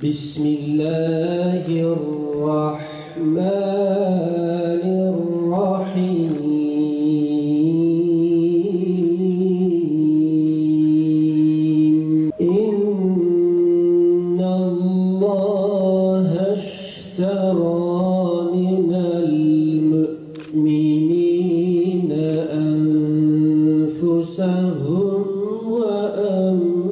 Bismillahirrahmanirrahim. İnnallâhe işterâ minel mü'minîne enfusahum ve emvâlehum.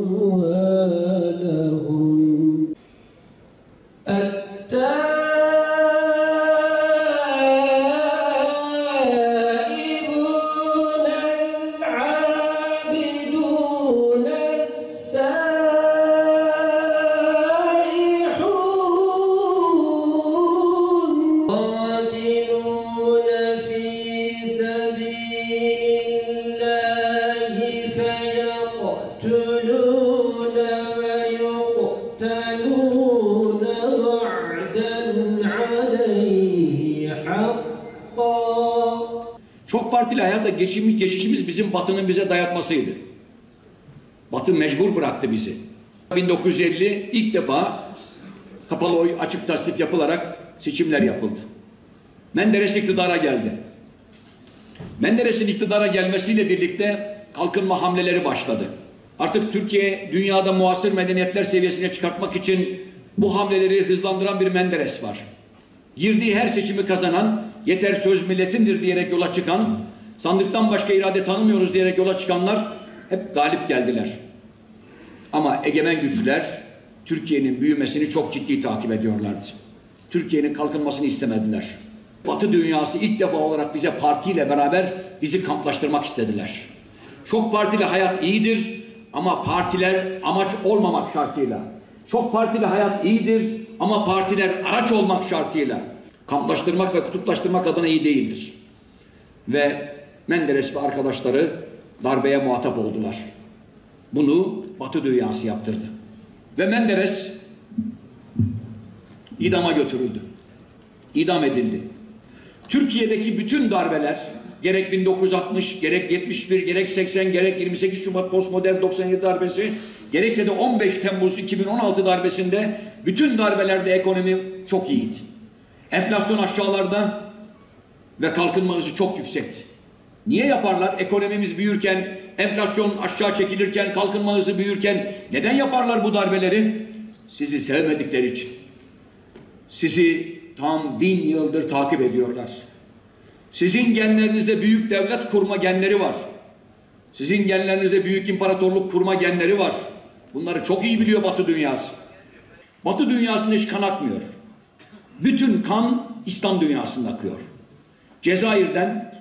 التائبون العابدون السائحون قاتلون في سبيل الله فيقتلون ويقتلون وعدا عليه حقا. Çok partili hayata geçişimiz bizim Batı'nın bize dayatmasıydı. Batı mecbur bıraktı bizi. 1950 ilk defa kapalı oy açık tasnif yapılarak seçimler yapıldı. Menderes iktidara geldi. Menderes'in iktidara gelmesiyle birlikte kalkınma hamleleri başladı. Artık Türkiye dünyada muasır medeniyetler seviyesine çıkartmak için bu hamleleri hızlandıran bir Menderes var. Girdiği her seçimi kazanan, yeter söz milletindir diyerek yola çıkan, sandıktan başka irade tanımıyoruz diyerek yola çıkanlar hep galip geldiler. Ama egemen güçler Türkiye'nin büyümesini çok ciddi takip ediyorlardı. Türkiye'nin kalkınmasını istemediler. Batı dünyası ilk defa olarak bize partiyle beraber bizi kamplaştırmak istediler. Çok partili hayat iyidir ama partiler amaç olmamak şartıyla. Çok partili hayat iyidir ama partiler araç olmak şartıyla. Kamplaştırmak ve kutuplaştırmak adına iyi değildir. Ve Menderes ve arkadaşları darbeye muhatap oldular. Bunu Batı dünyası yaptırdı. Ve Menderes idama götürüldü. İdam edildi. Türkiye'deki bütün darbeler, gerek 1960, gerek 71, gerek 80, gerek 28 Şubat postmodern 97 darbesi, gerekse de 15 Temmuz 2016 darbesinde bütün darbelerde ekonomi çok iyiydi. Enflasyon aşağılarda ve kalkınma hızı çok yüksekti. Niye yaparlar? Ekonomimiz büyürken, enflasyon aşağı çekilirken, kalkınma hızı büyürken neden yaparlar bu darbeleri? Sizi sevmedikleri için. Sizi tam 1000 yıldır takip ediyorlar. Sizin genlerinizde büyük devlet kurma genleri var. Sizin genlerinizde büyük imparatorluk kurma genleri var. Bunları çok iyi biliyor Batı dünyası. Batı dünyasında hiç kan akmıyor. Bütün kan İslam dünyasında akıyor. Cezayir'den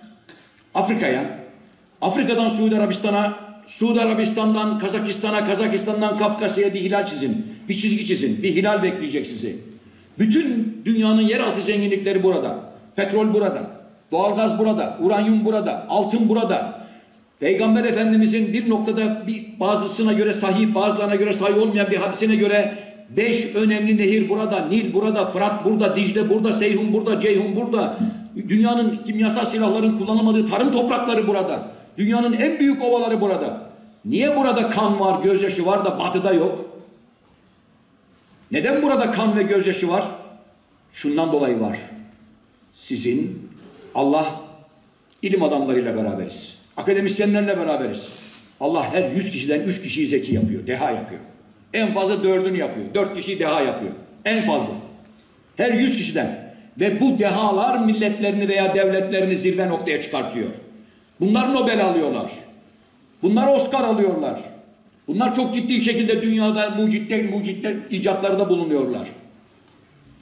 Afrika'ya, Afrika'dan Suudi Arabistan'a, Suudi Arabistan'dan Kazakistan'a, Kazakistan'dan Kafkasya'ya bir hilal çizin. Bir çizgi çizin. Bir hilal bekleyecek sizi. Bütün dünyanın yeraltı zenginlikleri burada. Petrol burada. Doğalgaz burada. Uranyum burada. Altın burada. Peygamber Efendimizin bir noktada bazısına göre sahih, bazılarına göre sahih olmayan bir hadisine göre 5 önemli nehir burada. Nil burada, Fırat burada, Dicle burada, Seyhun burada, Ceyhun burada. Dünyanın kimyasal silahların kullanılmadığı tarım toprakları burada. Dünyanın en büyük ovaları burada. Niye burada kan var, gözyaşı var da Batı'da yok? Neden burada kan ve gözyaşı var? Şundan dolayı var. Sizin Allah ilim adamlarıyla beraberiz. Akademisyenlerle beraberiz. Allah her 100 kişiden 3 kişiyi zeki yapıyor, deha yapıyor. En fazla 4'ünü yapıyor. 4 kişiyi deha yapıyor. En fazla. Her 100 kişiden. Ve bu dehalar milletlerini veya devletlerini zirve noktaya çıkartıyor. Bunlar Nobel alıyorlar. Bunlar Oscar alıyorlar. Bunlar çok ciddi şekilde dünyada mucitler icatlarında bulunuyorlar.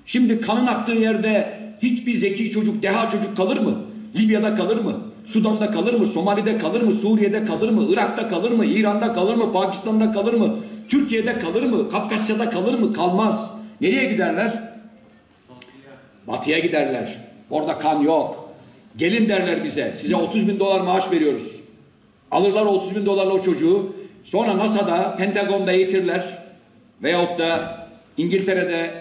Şimdi kanın aktığı yerde hiçbir zeki çocuk, deha çocuk kalır mı? Libya'da kalır mı? Sudan'da kalır mı? Somali'de kalır mı? Suriye'de kalır mı? Irak'ta kalır mı? İran'da kalır mı? Pakistan'da kalır mı? Türkiye'de kalır mı? Kafkasya'da kalır mı? Kalmaz. Nereye giderler? Batı'ya giderler. Orada kan yok. Gelin derler bize. Size 30.000 dolar maaş veriyoruz. Alırlar 30.000 dolarla o çocuğu. Sonra NASA'da, Pentagon'da eğitirler. Veyahut da İngiltere'de,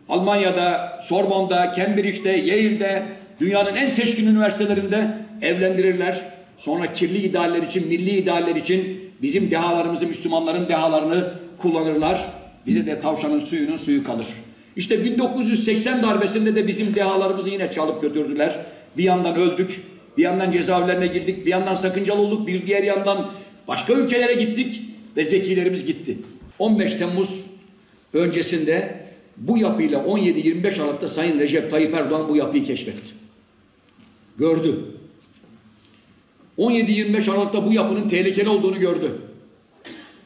Almanya'da, Sorbonne'da, Cambridge'de, Yale'de, dünyanın en seçkin üniversitelerinde evlendirirler. Sonra kirli idealler için, milli idealler için bizim dehalarımızı, Müslümanların dehalarını kullanırlar. bize de tavşanın suyunun suyu kalır. İşte 1980 darbesinde de bizim dehalarımızı yine çalıp götürdüler. Bir yandan öldük, bir yandan cezaevlerine girdik, bir yandan sakıncalı olduk, bir diğer yandan başka ülkelere gittik ve zekilerimiz gitti. 15 Temmuz öncesinde bu yapıyla 17-25 Aralık'ta Sayın Recep Tayyip Erdoğan bu yapıyı keşfetti. Gördü. 17-25 Aralık'ta bu yapının tehlikeli olduğunu gördü.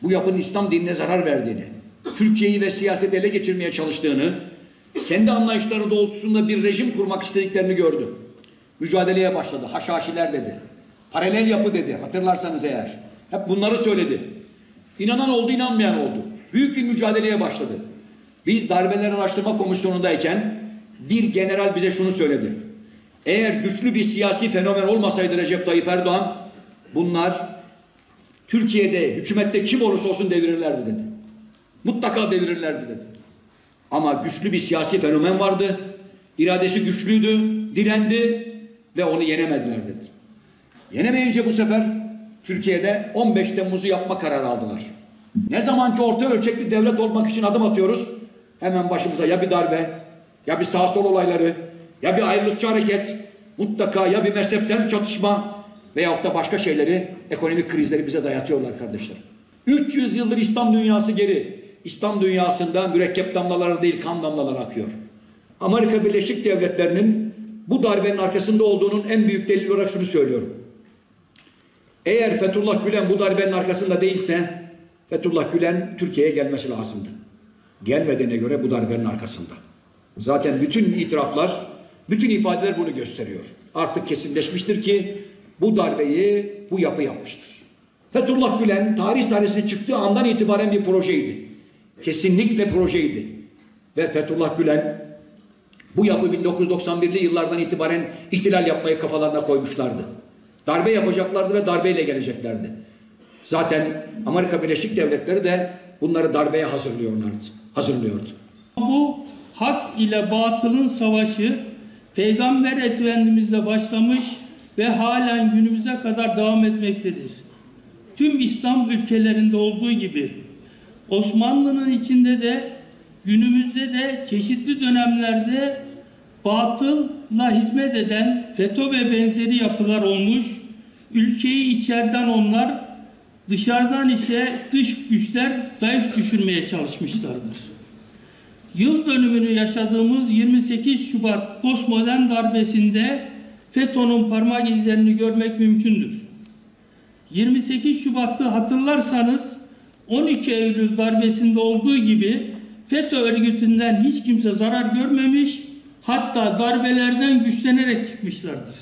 Bu yapının İslam dinine zarar verdiğini, Türkiye'yi ve siyaseti ele geçirmeye çalıştığını, kendi anlayışları doğrultusunda bir rejim kurmak istediklerini gördü. Mücadeleye başladı. Haşhaşiler dedi. Paralel yapı dedi. Hatırlarsanız eğer. Hep bunları söyledi. İnanan oldu, inanmayan oldu. Büyük bir mücadeleye başladı. Biz Darbeler Araştırma Komisyonu'ndayken bir general bize şunu söyledi. Eğer güçlü bir siyasi fenomen olmasaydı Recep Tayyip Erdoğan, bunlar Türkiye'de, hükümette kim olursa olsun devirirlerdi dedi. Mutlaka devirirlerdi dedi. Ama güçlü bir siyasi fenomen vardı. İradesi güçlüydü, direndi ve onu yenemediler dedi. Yenemeyince bu sefer Türkiye'de 15 Temmuz'u yapma kararı aldılar. Ne zaman ki orta ölçekli devlet olmak için adım atıyoruz, hemen başımıza ya bir darbe, ya bir sağ sol olayları, ya bir ayrılıkçı hareket, mutlaka ya bir mezhepsel çatışma veyahut da başka şeyleri, ekonomik krizleri bize dayatıyorlar kardeşler. 300 yıldır İslam dünyası geri. İslam dünyasında mürekkep damlaları değil, kan damlaları akıyor. Amerika Birleşik Devletleri'nin bu darbenin arkasında olduğunun en büyük delili olarak şunu söylüyorum. Eğer Fethullah Gülen bu darbenin arkasında değilse, Fethullah Gülen Türkiye'ye gelmesi lazımdı. Gelmediğine göre bu darbenin arkasında. Zaten bütün itiraflar, bütün ifadeler bunu gösteriyor. Artık kesinleşmiştir ki bu darbeyi bu yapı yapmıştır. Fethullah Gülen tarih sahnesine çıktığı andan itibaren bir projeydi. Kesinlikle projeydi. Ve Fethullah Gülen bu yapı 1991'li yıllardan itibaren ihtilal yapmayı kafalarına koymuşlardı. Darbe yapacaklardı ve darbeyle geleceklerdi. Zaten Amerika Birleşik Devletleri de bunları darbeye hazırlıyordu. Bu hak ile batılın savaşı Peygamber Efendimiz'le başlamış ve halen günümüze kadar devam etmektedir. Tüm İslam ülkelerinde olduğu gibi Osmanlı'nın içinde de günümüzde de çeşitli dönemlerde batılla hizmet eden FETÖ ve benzeri yapılar olmuş, ülkeyi içeriden onlar, dışarıdan ise dış güçler zayıf düşürmeye çalışmışlardır. Yıl dönümünü yaşadığımız 28 Şubat postmodern darbesinde FETÖ'nün parmak izlerini görmek mümkündür. 28 Şubat'ı hatırlarsanız 12 Eylül darbesinde olduğu gibi FETÖ örgütünden hiç kimse zarar görmemiş, hatta darbelerden güçlenerek çıkmışlardır.